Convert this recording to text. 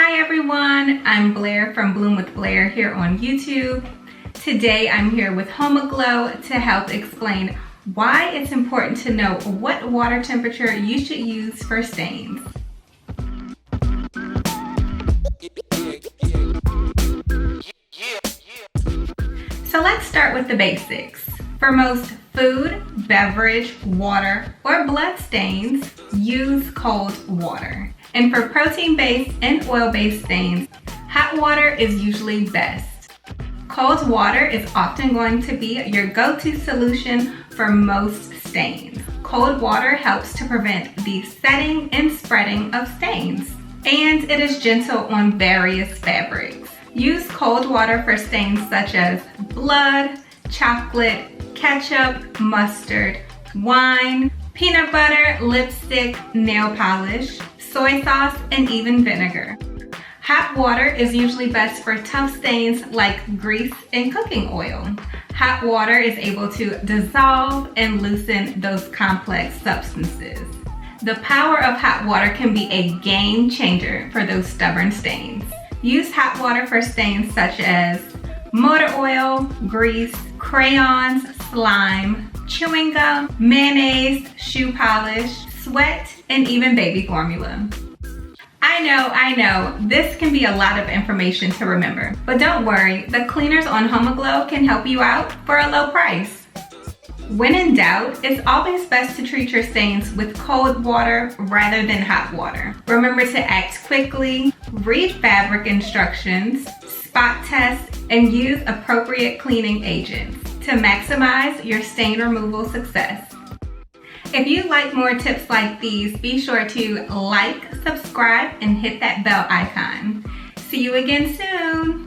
Hi everyone, I'm Blair from Bloom with Blair here on YouTube. Today I'm here with HomaGlow to help explain why it's important to know what water temperature you should use for stains. So let's start with the basics. For most food, beverage, water, or blood stains, use cold water. And for protein-based and oil-based stains, hot water is usually best. Cold water is often going to be your go-to solution for most stains. Cold water helps to prevent the setting and spreading of stains, and it is gentle on various fabrics. Use cold water for stains such as blood, chocolate, ketchup, mustard, wine, peanut butter, lipstick, nail polish, soy sauce, and even vinegar. Hot water is usually best for tough stains like grease and cooking oil. Hot water is able to dissolve and loosen those complex substances. The power of hot water can be a game changer for those stubborn stains. Use hot water for stains such as motor oil, grease, crayons, slime, chewing gum, mayonnaise, shoe polish, sweat, and even baby formula. I know, this can be a lot of information to remember, but don't worry, the cleaners on HomaGlow can help you out for a low price. When in doubt, it's always best to treat your stains with cold water rather than hot water. Remember to act quickly, read fabric instructions, spot test, and use appropriate cleaning agents to maximize your stain removal success. If you like more tips like these, be sure to like, subscribe, and hit that bell icon. See you again soon.